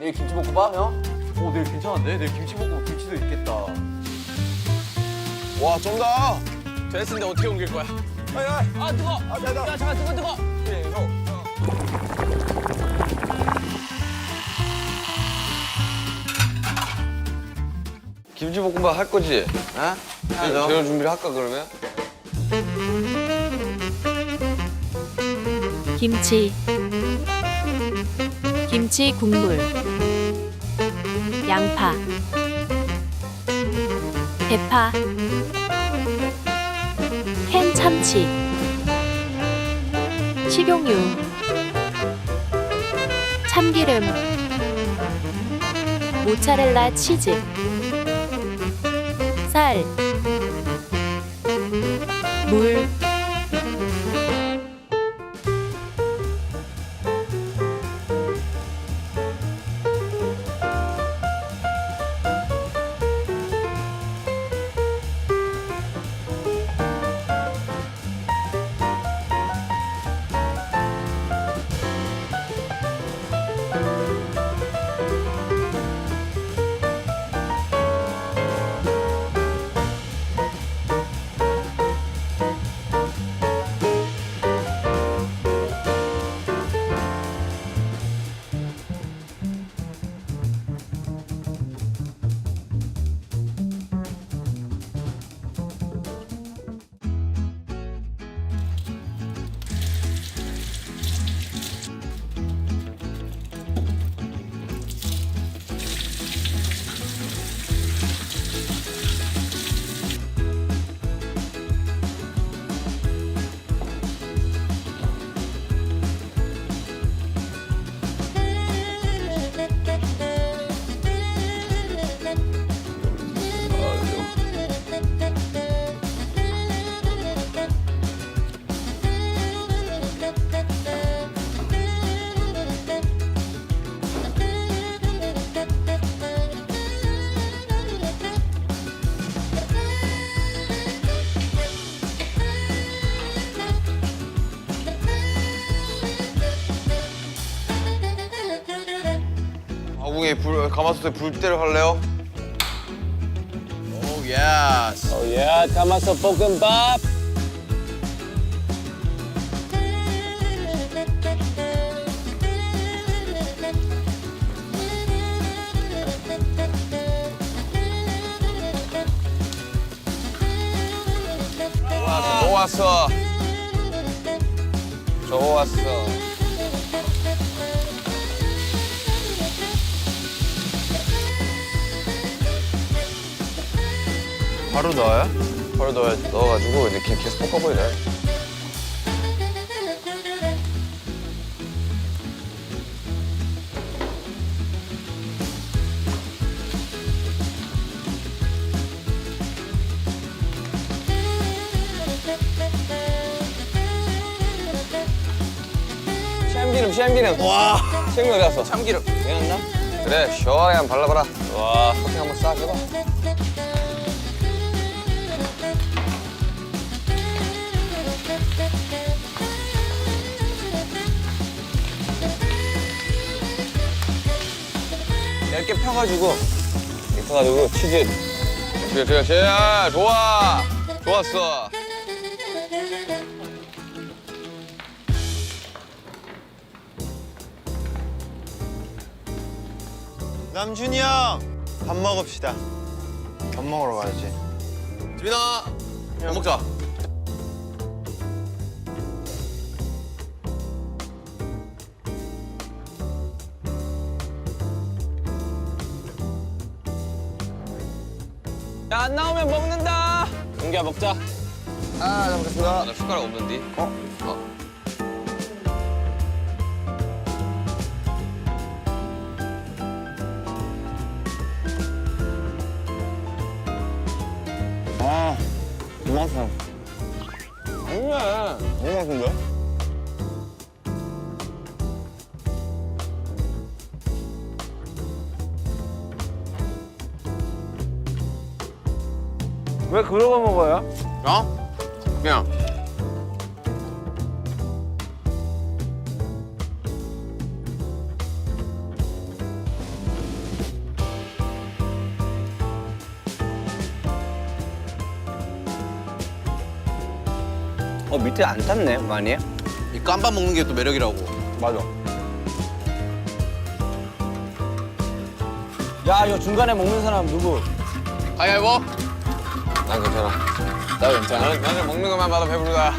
내일 김치볶음밥 형? 오 내일 괜찮은데? 내일 김치볶음밥 김치도 있겠다. 와 쩐다. 됐는데 어떻게 옮길 거야? 아 뜨거! 야 잠깐 뜨거! 김치볶음밥 할 거지? 어? 재료 준비를 할까 그러면? 김치, 김치 국물, 양파, 대파, 캔 참치, 식용유, 참기름, 모짜렐라 치즈, 쌀, 물, 아궁이 가마솥에 불 때려 갈래요? 오 예스. 야 가마솥 볶음밥! 좋았어. 좋았어. 바로 넣어요? 바로 넣어가지고 이렇게 계속 볶아버리래. 참기름. 와. 참기름 어디 갔어? 참기름. 왜안 나? 그래 시원하게 한번 발라봐라. 와. 커피 한번 싹 해봐. 얇게 펴가지고 치즈. 그렇지. 좋아. 좋았어. 남준이 형! 밥 먹읍시다. 밥 먹으러 가야지. 지민아, 밥 먹자. 야 안 나오면 먹는다. 은기야 먹자. 잘 먹겠습니다. 나 숟가락 없는데. 아, 이 맛은. 아니야. 너무 맛있는데? 왜 그러고 먹어요? 어? 그냥. 밑에 안 탔네 많이. 이 깜밥 먹는 게 또 매력이라고. 맞아. 야 이거 중간에 먹는 사람 누구? 가위바위보. 난 괜찮아. 나 괜찮아. 나는 먹는 것만 봐도 배부르다.